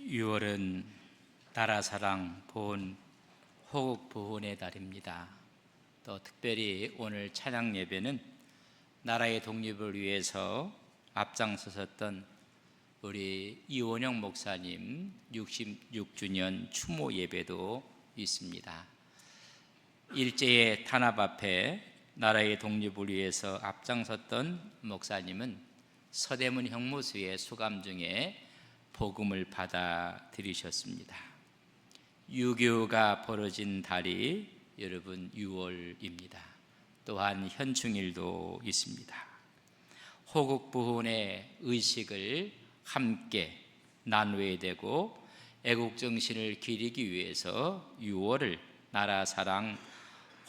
6월은 나라사랑 보훈, 호국보훈의 달입니다. 또 특별히 오늘 찬양 예배는 나라의 독립을 위해서 앞장서셨던 우리 이원영 목사님 66주년 추모 예배도 있습니다. 일제의 탄압 앞에 나라의 독립을 위해서 앞장섰던 목사님은 서대문 형무소의 수감 중에 복음을 받아들이셨습니다. 6.25가 벌어진 달이 여러분 6월입니다. 또한 현충일도 있습니다. 호국보훈의 의식을 함께 나누어야 되고 애국정신을 기리기 위해서 6월을 나라사랑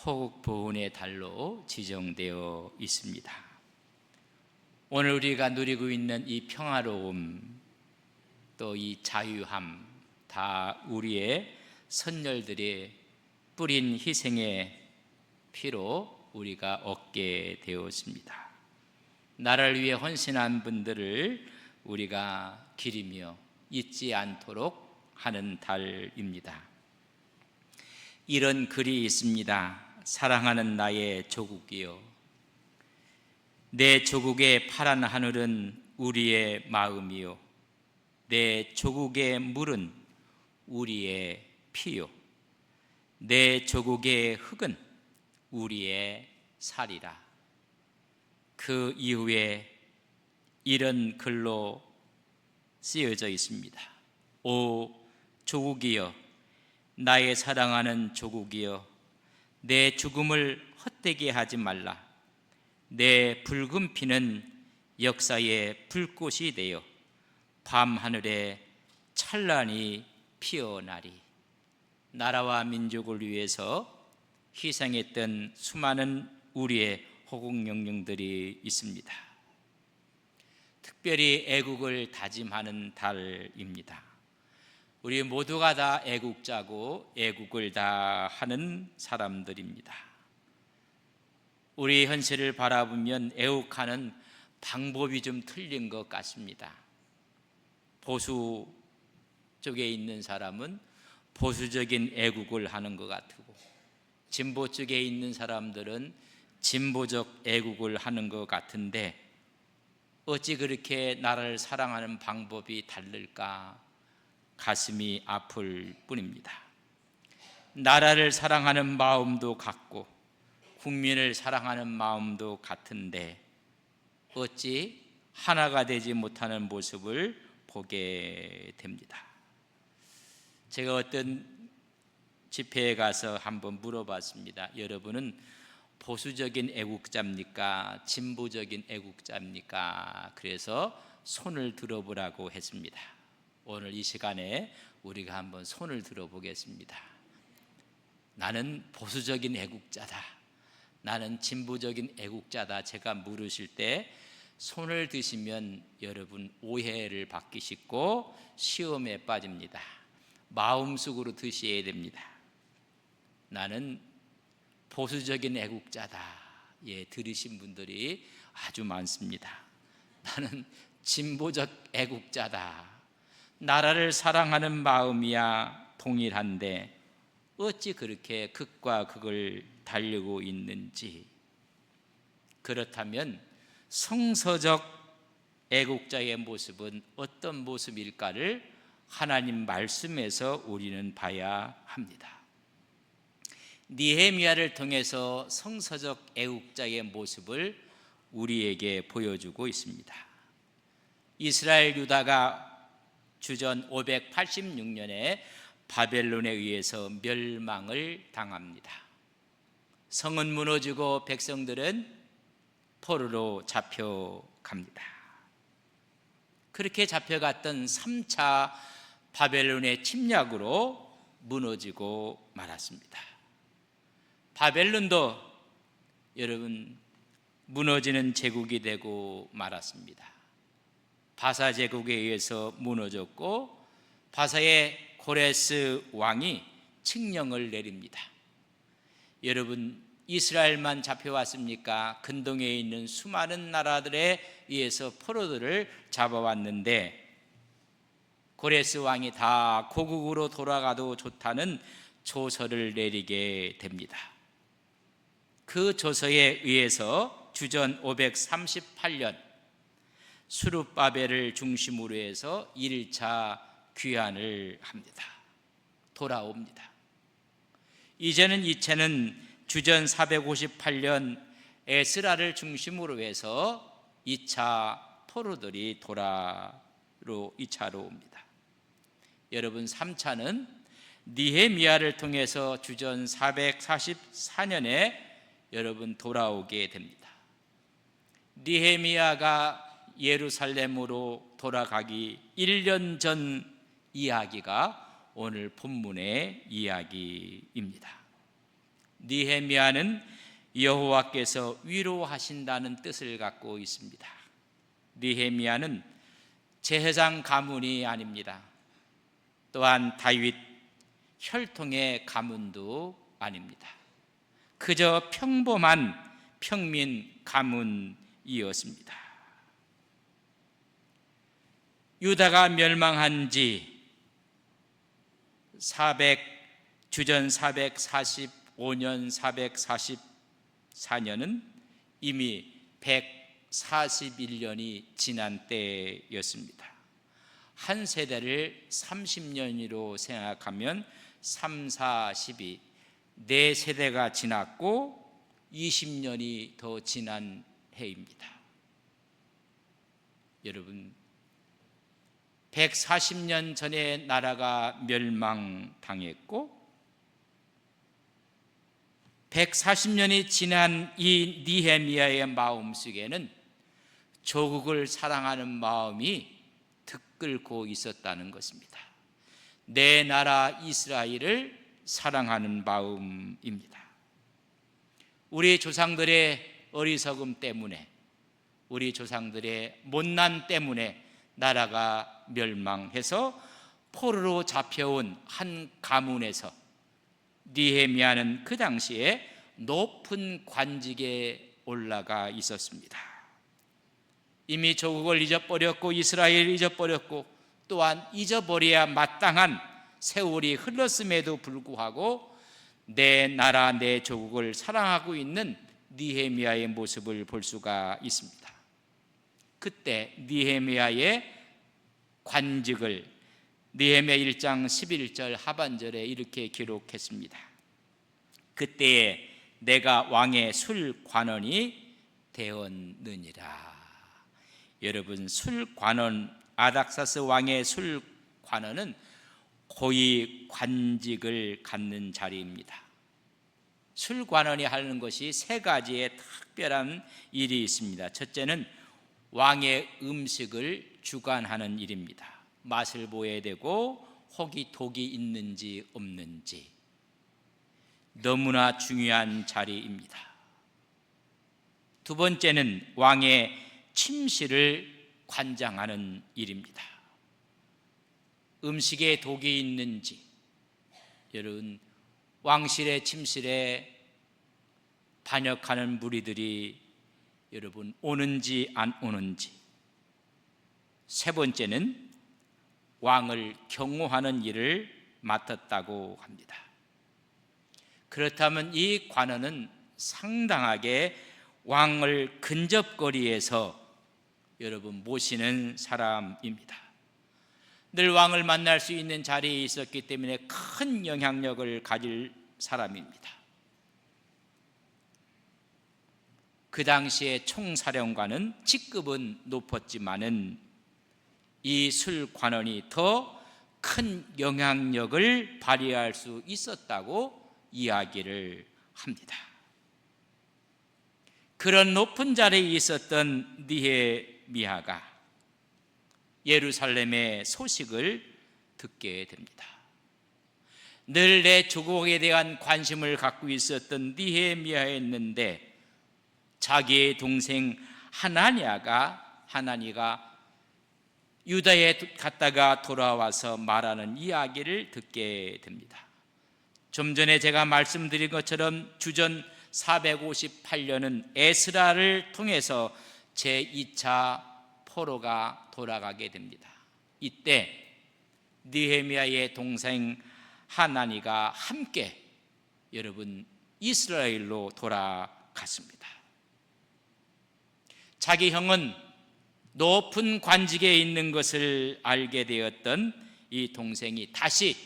호국보훈의 달로 지정되어 있습니다. 오늘 우리가 누리고 있는 이 평화로움, 또 이 자유함, 다 우리의 선열들이 뿌린 희생의 피로 우리가 얻게 되었습니다. 나라를 위해 헌신한 분들을 우리가 기리며 잊지 않도록 하는 달입니다. 이런 글이 있습니다. 사랑하는 나의 조국이여, 내 조국의 파란 하늘은 우리의 마음이요, 내 조국의 물은 우리의 피요, 내 조국의 흙은 우리의 살이라. 그 이후에 이런 글로 쓰여져 있습니다. 오 조국이여, 나의 사랑하는 조국이여, 내 죽음을 헛되게 하지 말라. 내 붉은 피는 역사의 불꽃이 되어 밤하늘에 찬란히 피어나리. 나라와 민족을 위해서 희생했던 수많은 우리의 호국영령들이 있습니다. 특별히 애국을 다짐하는 달입니다. 우리 모두가 다 애국자고 애국을 다 하는 사람들입니다. 우리 현실을 바라보면 애국하는 방법이 좀 틀린 것 같습니다. 보수 쪽에 있는 사람은 보수적인 애국을 하는 것 같고, 진보 쪽에 있는 사람들은 진보적 애국을 하는 것 같은데, 어찌 그렇게 나라를 사랑하는 방법이 다를까 가슴이 아플 뿐입니다. 나라를 사랑하는 마음도 같고 국민을 사랑하는 마음도 같은데 어찌 하나가 되지 못하는 모습을 보게 됩니다. 제가 어떤 집회에 가서 한번 물어봤습니다. 여러분은 보수적인 애국자입니까? 진보적인 애국자입니까? 그래서 손을 들어보라고 했습니다. 오늘 이 시간에 우리가 한번 손을 들어보겠습니다. 나는 보수적인 애국자다, 나는 진보적인 애국자다, 제가 물으실 때 손을 드시면 여러분 오해를 받기 쉽고 시험에 빠집니다. 마음속으로 드셔야 됩니다. 나는 보수적인 애국자다. 예, 들으신 분들이 아주 많습니다. 나는 진보적 애국자다. 나라를 사랑하는 마음이야 동일한데 어찌 그렇게 극과 극을 달리고 있는지. 그렇다면 성서적 애국자의 모습은 어떤 모습일까를 하나님 말씀에서 우리는 봐야 합니다. 느헤미야를 통해서 성서적 애국자의 모습을 우리에게 보여주고 있습니다. 이스라엘 유다가 주전 586년에 바벨론에 의해서 멸망을 당합니다. 성은 무너지고 백성들은 포로로 잡혀갑니다. 그렇게 잡혀갔던 3차 바벨론의 침략으로 무너지고 말았습니다. 바벨론도 여러분 무너지는 제국이 되고 말았습니다. 바사 제국에 의해서 무너졌고 바사의 고레스 왕이 칙령을 내립니다. 여러분 이스라엘만 잡혀왔습니까? 근동에 있는 수많은 나라들에 의해서 포로들을 잡아왔는데 고레스 왕이 다 고국으로 돌아가도 좋다는 조서를 내리게 됩니다. 그 조서에 의해서 주전 538년 수룹바벨을 중심으로 해서 1차 귀환을 합니다. 돌아옵니다. 이제는 이체는 주전 458년 에스라를 중심으로 해서 2차 포로들이 도라로 2차로 옵니다. 여러분, 3차는 느헤미야를 통해서 주전 444년에 여러분 돌아오게 됩니다. 느헤미야가 예루살렘으로 돌아가기 1년 전 이야기가 오늘 본문의 이야기입니다. 느헤미야는 여호와께서 위로하신다는 뜻을 갖고 있습니다. 느헤미야는 제사장 가문이 아닙니다. 또한 다윗 혈통의 가문도 아닙니다. 그저 평범한 평민 가문이었습니다. 유다가 멸망한 지 주전 445년, 444년은 이미 141년이 지난 때였습니다. 한 세대를 30년으로 생각하면 3, 4, 12, 4세대가 지났고 20년이 더 지난 해입니다. 여러분, 140년 전에 나라가 멸망당했고 140년이 지난 이 느헤미야의 마음속에는 조국을 사랑하는 마음이 들끓고 있었다는 것입니다. 내 나라 이스라엘을 사랑하는 마음입니다. 우리 조상들의 어리석음 때문에, 우리 조상들의 못난 때문에 나라가 멸망해서 포로로 잡혀온 한 가문에서 느헤미야는 그 당시에 높은 관직에 올라가 있었습니다. 이미 조국을 잊어버렸고 이스라엘을 잊어버렸고 또한 잊어버려야 마땅한 세월이 흘렀음에도 불구하고 내 나라 내 조국을 사랑하고 있는 느헤미야의 모습을 볼 수가 있습니다. 그때 느헤미야의 관직을 느헤미야 1장 11절 하반절에 이렇게 기록했습니다. 그때에 내가 왕의 술관원이 되었느니라. 여러분, 술관원, 아닥사스 왕의 술관원은 고위 관직을 갖는 자리입니다. 술관원이 하는 것이 세 가지의 특별한 일이 있습니다. 첫째는 왕의 음식을 주관하는 일입니다. 맛을 보여야 되고 혹이 독이 있는지 없는지 너무나 중요한 자리입니다. 두 번째는 왕의 침실을 관장하는 일입니다. 음식에 독이 있는지, 여러분, 왕실의 침실에 반역하는 무리들이 여러분 오는지 안 오는지. 세 번째는 왕을 경호하는 일을 맡았다고 합니다. 그렇다면 이 관원은 상당하게 왕을 근접거리에서 여러분 모시는 사람입니다. 늘 왕을 만날 수 있는 자리에 있었기 때문에 큰 영향력을 가질 사람입니다. 그 당시에 총사령관은 직급은 높았지만은 이 술관원이 더 큰 영향력을 발휘할 수 있었다고 이야기를 합니다. 그런 높은 자리에 있었던 느헤미야가 예루살렘의 소식을 듣게 됩니다. 늘 내 조국에 대한 관심을 갖고 있었던 느헤미야였는데 자기의 동생 하나니가 유다에 갔다가 돌아와서 말하는 이야기를 듣게 됩니다. 좀 전에 제가 말씀드린 것처럼 주전 458년은 에스라를 통해서 제2차 포로가 돌아가게 됩니다. 이때 느헤미야의 동생 하나니가 함께 여러분 이스라엘로 돌아갔습니다. 자기 형은 높은 관직에 있는 것을 알게 되었던 이 동생이 다시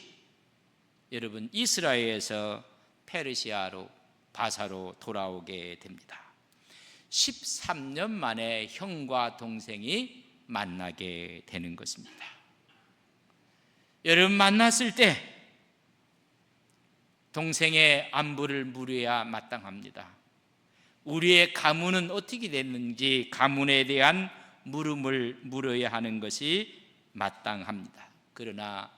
여러분 이스라엘에서 페르시아로 바사로 돌아오게 됩니다. 13년 만에 형과 동생이 만나게 되는 것입니다. 여러분, 만났을 때 동생의 안부를 물어야 마땅합니다. 우리의 가문은 어떻게 됐는지 가문에 대한 물음을 물어야 하는 것이 마땅합니다. 그러나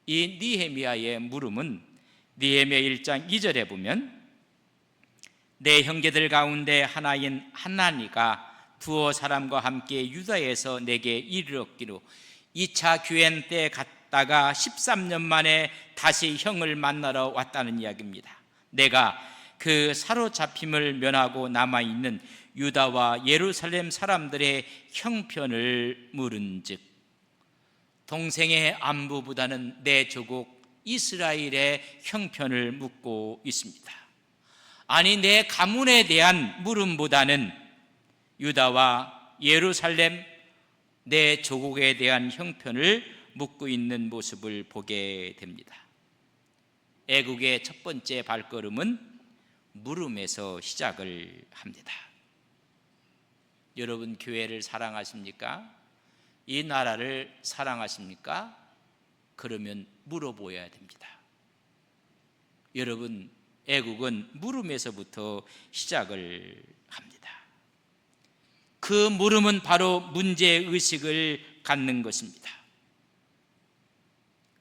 이 느헤미야의 물음은 느헤미야 1장 2절에 보면 내 형제들 가운데 하나인 하나니가 두어 사람과 함께 유다에서 내게 이르렀기로 2차 귀환 때 갔다가 13년 만에 다시 형을 만나러 왔다는 이야기입니다. 내가 그 사로잡힘을 면하고 남아있는 유다와 예루살렘 사람들의 형편을 물은즉, 동생의 안부보다는 내 조국 이스라엘의 형편을 묻고 있습니다. 아니, 내 가문에 대한 물음보다는 유다와 예루살렘 내 조국에 대한 형편을 묻고 있는 모습을 보게 됩니다. 애국의 첫 번째 발걸음은 물음에서 시작을 합니다. 여러분, 교회를 사랑하십니까? 이 나라를 사랑하십니까? 그러면 물어보아야 됩니다. 여러분, 애국은 물음에서부터 시작을 합니다. 그 물음은 바로 문제의식을 갖는 것입니다.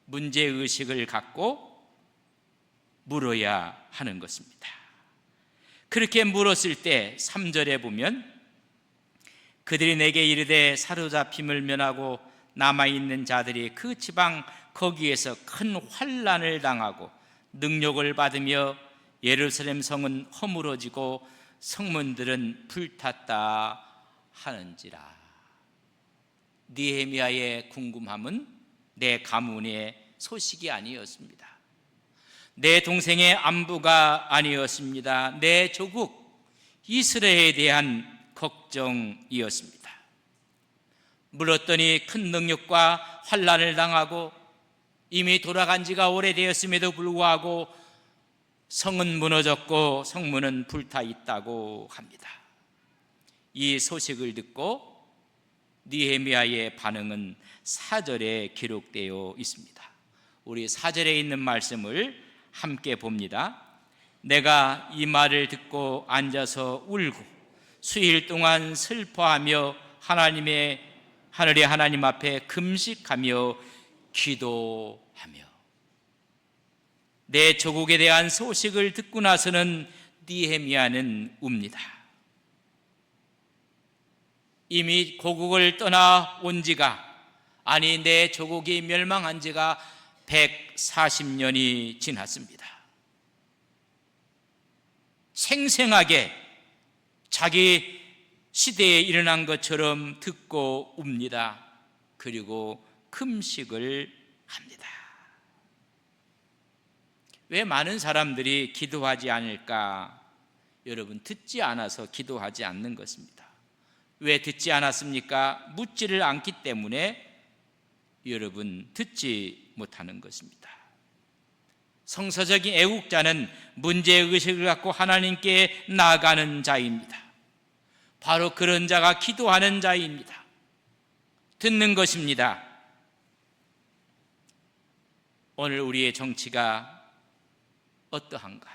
문제의식을 갖고 물어야 하는 것입니다. 그렇게 물었을 때 3절에 보면 그들이 내게 이르되 사로잡힘을 면하고 남아있는 자들이 그 지방 거기에서 큰 환난을 당하고 능욕을 받으며 예루살렘 성은 허물어지고 성문들은 불탔다 하는지라. 느헤미야의 궁금함은 내 가문의 소식이 아니었습니다. 내 동생의 안부가 아니었습니다. 내 조국 이스라엘에 대한 걱정이었습니다. 물었더니 큰 능력과 환난을 당하고 이미 돌아간 지가 오래되었음에도 불구하고 성은 무너졌고 성문은 불타 있다고 합니다. 이 소식을 듣고 느헤미야의 반응은 4절에 기록되어 있습니다. 우리 4절에 있는 말씀을 함께 봅니다. 내가 이 말을 듣고 앉아서 울고 수일 동안 슬퍼하며 하늘의 하나님 앞에 금식하며 기도하며. 내 조국에 대한 소식을 듣고 나서는 느헤미야는 웁니다. 이미 고국을 떠나온 지가, 아니 내 조국이 멸망한 지가 140년이 지났습니다. 생생하게 자기 시대에 일어난 것처럼 듣고 웁니다. 그리고 금식을 합니다. 왜 많은 사람들이 기도하지 않을까? 여러분, 듣지 않아서 기도하지 않는 것입니다. 왜 듣지 않았습니까? 묻지를 않기 때문에 여러분, 듣지 못하는 것입니다. 성서적인 애국자는 문제의식을 갖고 하나님께 나아가는 자입니다. 바로 그런 자가 기도하는 자입니다. 듣는 것입니다. 오늘 우리의 정치가 어떠한가?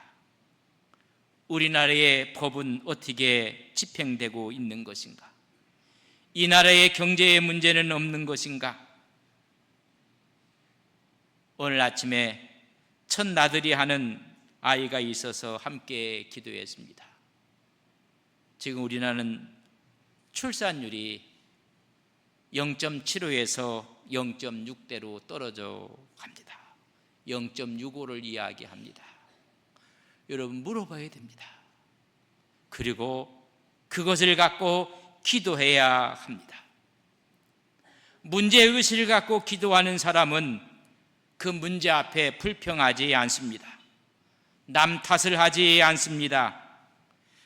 우리나라의 법은 어떻게 집행되고 있는 것인가? 이 나라의 경제의 문제는 없는 것인가? 오늘 아침에 첫 나들이 하는 아이가 있어서 함께 기도했습니다. 지금 우리나라는 출산율이 0.75에서 0.6대로 떨어져 갑니다. 0.65를 이야기합니다. 여러분, 물어봐야 됩니다. 그리고 그것을 갖고 기도해야 합니다. 문제의식을 갖고 기도하는 사람은 그 문제 앞에 불평하지 않습니다. 남 탓을 하지 않습니다.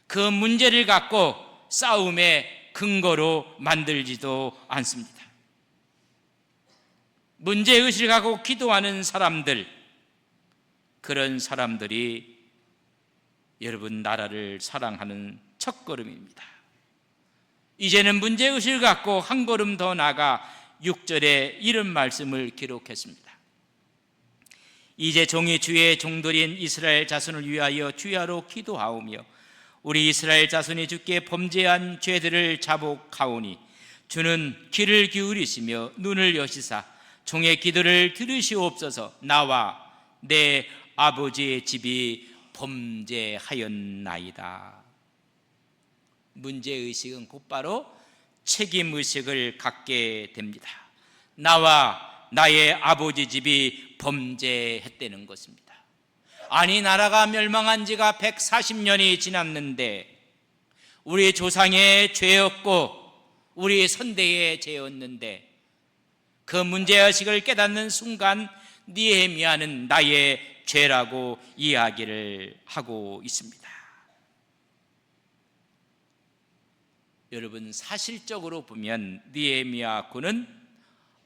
그 문제를 갖고 싸움의 근거로 만들지도 않습니다. 문제의식을 갖고 기도하는 사람들, 그런 사람들이 여러분 나라를 사랑하는 첫걸음입니다. 이제는 문제의식을 갖고 한 걸음 더 나아가 6절에 이런 말씀을 기록했습니다. 이제 종이 주의 종들인 이스라엘 자손을 위하여 주야로 기도하오며 우리 이스라엘 자손이 주께 범죄한 죄들을 자복하오니 주는 귀를 기울이시며 눈을 여시사 종의 기도를 들으시옵소서. 나와 내 아버지의 집이 범죄하였나이다. 문제의식은 곧바로 책임의식을 갖게 됩니다. 나와 나의 아버지 집이 범죄했다는 것입니다. 아니, 나라가 멸망한 지가 140년이 지났는데 우리 조상의 죄였고 우리 선대의 죄였는데 그 문제의식을 깨닫는 순간 느헤미야는 나의 죄라고 이야기를 하고 있습니다. 여러분, 사실적으로 보면 느헤미야하고는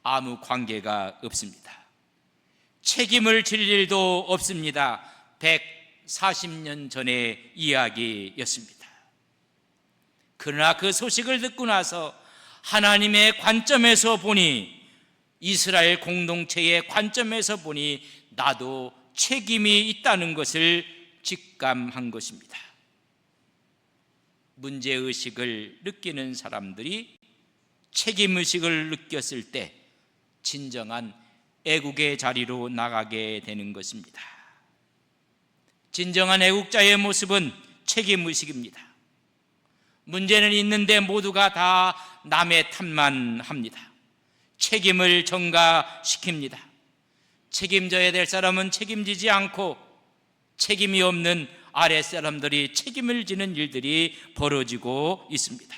아무 관계가 없습니다. 책임을 질 일도 없습니다. 140년 전의 이야기였습니다. 그러나 그 소식을 듣고 나서 하나님의 관점에서 보니, 이스라엘 공동체의 관점에서 보니 나도 책임이 있다는 것을 직감한 것입니다. 문제의식을 느끼는 사람들이 책임의식을 느꼈을 때 진정한 애국의 자리로 나가게 되는 것입니다. 진정한 애국자의 모습은 책임의식입니다. 문제는 있는데 모두가 다 남의 탓만 합니다. 책임을 전가시킵니다. 책임져야 될 사람은 책임지지 않고 책임이 없는 아랫사람들이 책임을 지는 일들이 벌어지고 있습니다.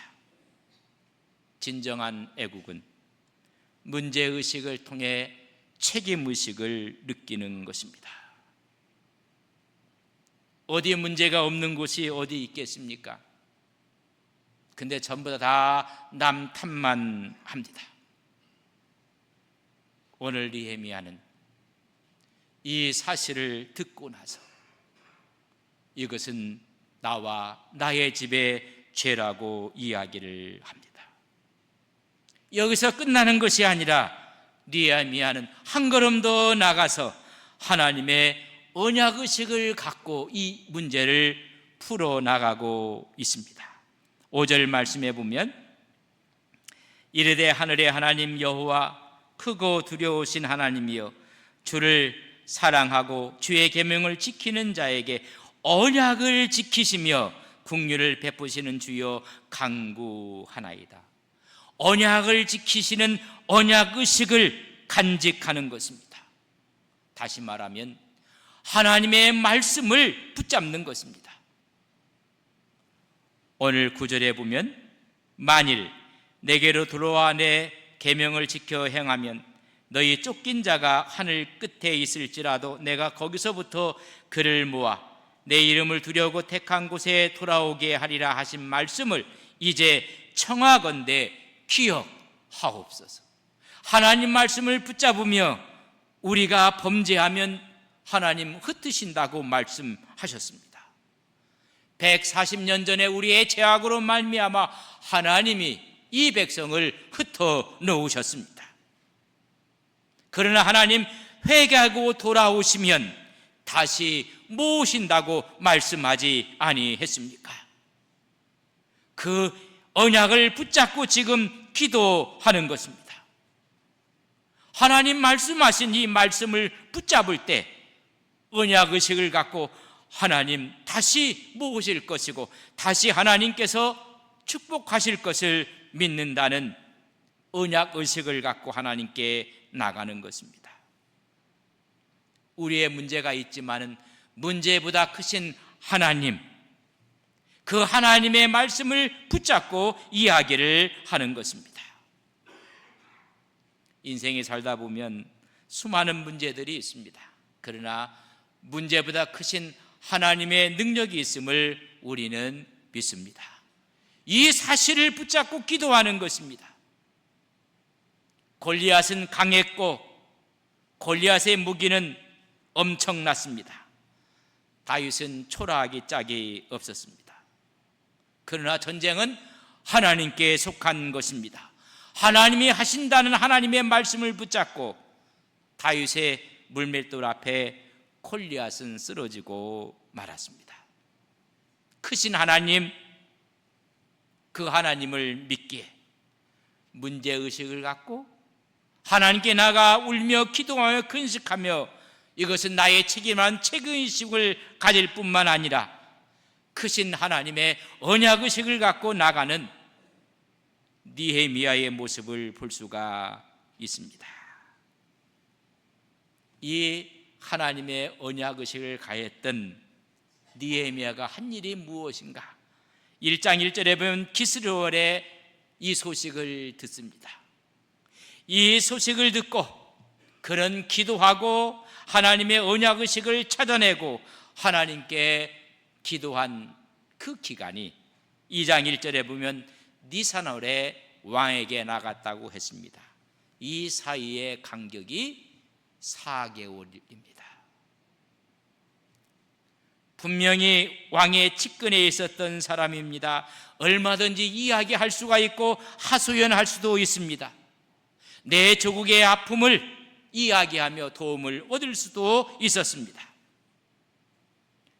진정한 애국은 문제의식을 통해 책임의식을 느끼는 것입니다. 어디 문제가 없는 곳이 어디 있겠습니까? 근데 전부 다 남 탓만 합니다. 오늘 느헤미야는 이 사실을 듣고 나서 이것은 나와 나의 집의 죄라고 이야기를 합니다. 여기서 끝나는 것이 아니라 느헤미야는 한 걸음 더 나가서 하나님의 언약의식을 갖고 이 문제를 풀어나가고 있습니다. 5절 말씀에 보면 이르되 하늘의 하나님 여호와 크고 두려우신 하나님이여 주를 사랑하고 주의 계명을 지키는 자에게 언약을 지키시며 긍휼을 베푸시는 주여 간구하나이다. 언약을 지키시는 언약의식을 간직하는 것입니다. 다시 말하면 하나님의 말씀을 붙잡는 것입니다. 오늘 9절에 보면 만일 내게로 들어와 내 계명을 지켜 행하면 너희 쫓긴 자가 하늘 끝에 있을지라도 내가 거기서부터 그를 모아 내 이름을 두려고 택한 곳에 돌아오게 하리라 하신 말씀을 이제 청하건대 기억하옵소서. 하나님 말씀을 붙잡으며 우리가 범죄하면 하나님 흩으신다고 말씀하셨습니다. 140년 전에 우리의 죄악으로 말미암아 하나님이 이 백성을 흩어 놓으셨습니다. 그러나 하나님 회개하고 돌아오시면 다시 모으신다고 말씀하지 아니했습니까? 그 언약을 붙잡고 지금 기도하는 것입니다. 하나님 말씀하신 이 말씀을 붙잡을 때 언약의식을 갖고 하나님 다시 모으실 것이고 다시 하나님께서 축복하실 것을 믿는다는 언약의식을 갖고 하나님께 나가는 것입니다. 우리의 문제가 있지만은 문제보다 크신 하나님, 그 하나님의 말씀을 붙잡고 이야기를 하는 것입니다. 인생에 살다 보면 수많은 문제들이 있습니다. 그러나 문제보다 크신 하나님의 능력이 있음을 우리는 믿습니다. 이 사실을 붙잡고 기도하는 것입니다. 골리앗은 강했고 골리앗의 무기는 엄청났습니다. 다윗은 초라하기 짝이 없었습니다. 그러나 전쟁은 하나님께 속한 것입니다. 하나님이 하신다는 하나님의 말씀을 붙잡고 다윗의 물맷돌 앞에 골리앗은 쓰러지고 말았습니다. 크신 하나님, 그 하나님을 믿기에 문제의식을 갖고 하나님께 나가 울며 기도하며 근식하며 이것은 나의 책임한 책임의식을 가질 뿐만 아니라 크신 하나님의 언약의식을 갖고 나가는 느헤미야의 모습을 볼 수가 있습니다. 이 하나님의 언약의식을 가했던 느헤미야가 한 일이 무엇인가? 1장 1절에 보면 기스르월에 이 소식을 듣습니다. 이 소식을 듣고 그는 기도하고 하나님의 언약의식을 찾아내고 하나님께 기도한 그 기간이 2장 1절에 보면 니산월에 왕에게 나갔다고 했습니다. 이 사이의 간격이 4개월입니다. 분명히 왕의 측근에 있었던 사람입니다. 얼마든지 이야기할 수가 있고 하소연할 수도 있습니다. 내 조국의 아픔을 이야기하며 도움을 얻을 수도 있었습니다.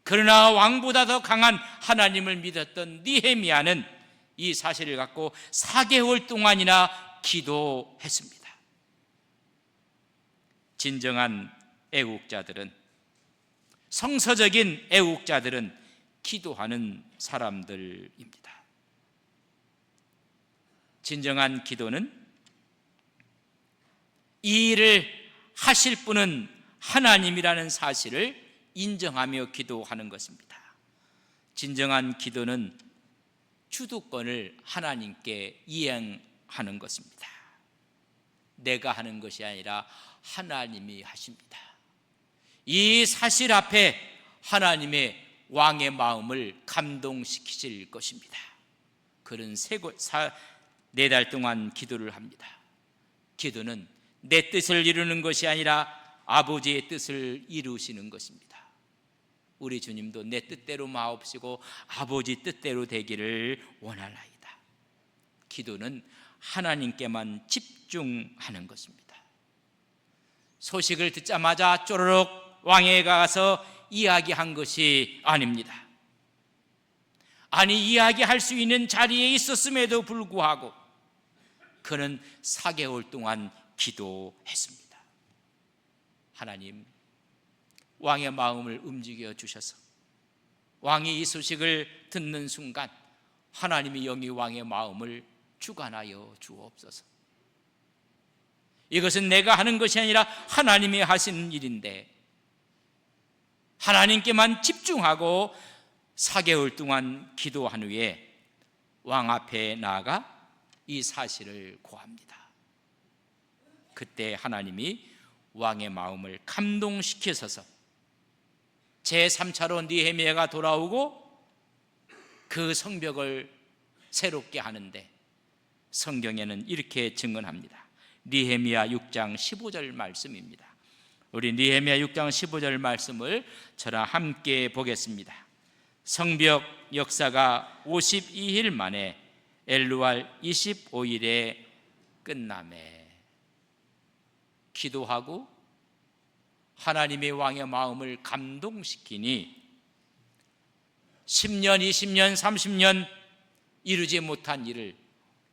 그러나 왕보다 더 강한 하나님을 믿었던 느헤미야는 이 사실을 갖고 4개월 동안이나 기도했습니다. 진정한 애국자들은, 성서적인 애국자들은 기도하는 사람들입니다. 진정한 기도는 이 일을 하실 분은 하나님이라는 사실을 인정하며 기도하는 것입니다. 진정한 기도는 주도권을 하나님께 이행하는 것입니다. 내가 하는 것이 아니라 하나님이 하십니다. 이 사실 앞에 하나님의 왕의 마음을 감동시키실 것입니다. 그는 4달 동안 기도를 합니다. 기도는 내 뜻을 이루는 것이 아니라 아버지의 뜻을 이루시는 것입니다. 우리 주님도 내 뜻대로 마옵시고 아버지 뜻대로 되기를 원하나이다. 기도는 하나님께만 집중하는 것입니다. 소식을 듣자마자 쪼르륵 왕에게 가서 이야기한 것이 아닙니다. 아니, 이야기할 수 있는 자리에 있었음에도 불구하고 그는 4개월 동안 기도했습니다. 하나님, 왕의 마음을 움직여 주셔서 왕이 이 소식을 듣는 순간 하나님이 영이 왕의 마음을 주관하여 주옵소서. 이것은 내가 하는 것이 아니라 하나님이 하시는 일인데 하나님께만 집중하고 4개월 동안 기도한 후에 왕 앞에 나아가 이 사실을 고합니다. 그때 하나님이 왕의 마음을 감동시키셔서 제3차로 느헤미야가 돌아오고 그 성벽을 새롭게 하는데 성경에는 이렇게 증언합니다. 느헤미야 6장 15절 말씀입니다. 우리 느헤미야 6장 15절 말씀을 저랑 함께 보겠습니다. 성벽 역사가 52일 만에 엘루알 25일에 끝나매. 기도하고 하나님의 왕의 마음을 감동시키니 10년, 20년, 30년 이루지 못한 일을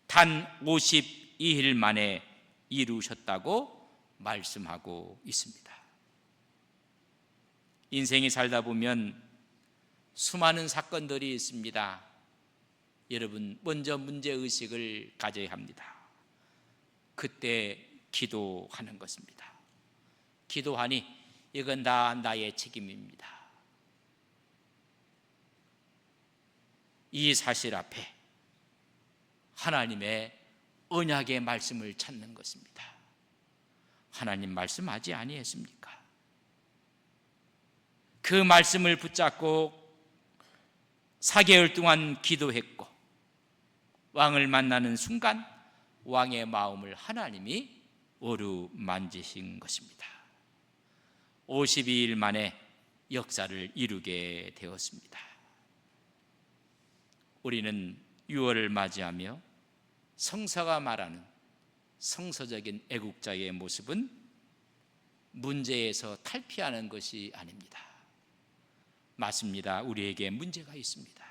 단 52일 만에 이루셨다고 말씀하고 있습니다. 인생이 살다 보면 수많은 사건들이 있습니다. 여러분, 먼저 문제의식을 가져야 합니다. 그때 기도하는 것입니다. 기도하니 이건 다 나의 책임입니다. 이 사실 앞에 하나님의 언약의 말씀을 찾는 것입니다. 하나님 말씀하지 아니했습니까? 그 말씀을 붙잡고 4개월 동안 기도했고 왕을 만나는 순간 왕의 마음을 하나님이 어루만지신 것입니다. 52일 만에 역사를 이루게 되었습니다. 우리는 6월을 맞이하며 성서가 말하는 성서적인 애국자의 모습은 문제에서 탈피하는 것이 아닙니다. 맞습니다. 우리에게 문제가 있습니다.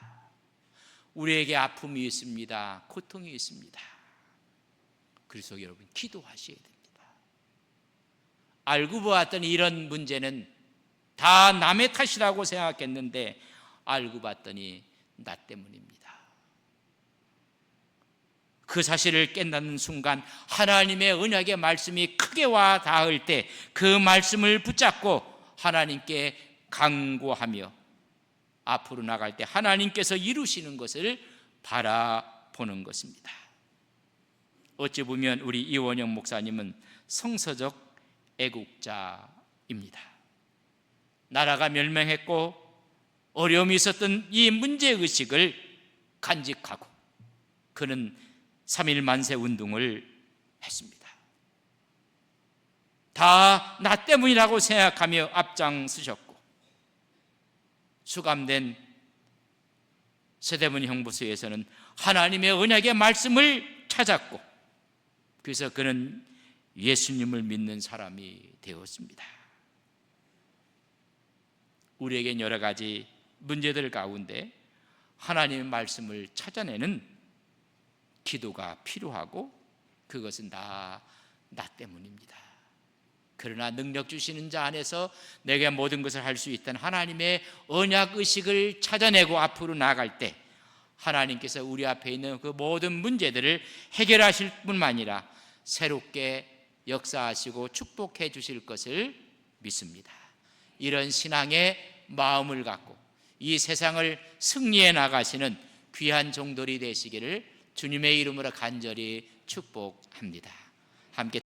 우리에게 아픔이 있습니다. 고통이 있습니다. 그래서 여러분 기도하셔야 됩니다. 알고 보았더니 이런 문제는 다 남의 탓이라고 생각했는데 알고 봤더니 나 때문입니다. 그 사실을 깨닫는 순간 하나님의 언약의 말씀이 크게 와 닿을 때 그 말씀을 붙잡고 하나님께 간구하며 앞으로 나갈 때 하나님께서 이루시는 것을 바라보는 것입니다. 어찌 보면 우리 이원영 목사님은 성서적 애국자입니다. 나라가 멸망했고 어려움이 있었던 이 문제의식을 간직하고 그는 3.1 만세 운동을 했습니다. 다 나 때문이라고 생각하며 앞장서셨고 수감된 서대문 형부소에서는 하나님의 언약의 말씀을 찾았고 그래서 그는 예수님을 믿는 사람이 되었습니다. 우리에겐 여러 가지 문제들 가운데 하나님의 말씀을 찾아내는 기도가 필요하고 그것은 다 나 때문입니다. 그러나 능력 주시는 자 안에서 내가 모든 것을 할 수 있다는 하나님의 언약의식을 찾아내고 앞으로 나아갈 때 하나님께서 우리 앞에 있는 그 모든 문제들을 해결하실 뿐만 아니라 새롭게 역사하시고 축복해 주실 것을 믿습니다. 이런 신앙의 마음을 갖고 이 세상을 승리해 나가시는 귀한 종들이 되시기를 주님의 이름으로 간절히 축복합니다. 함께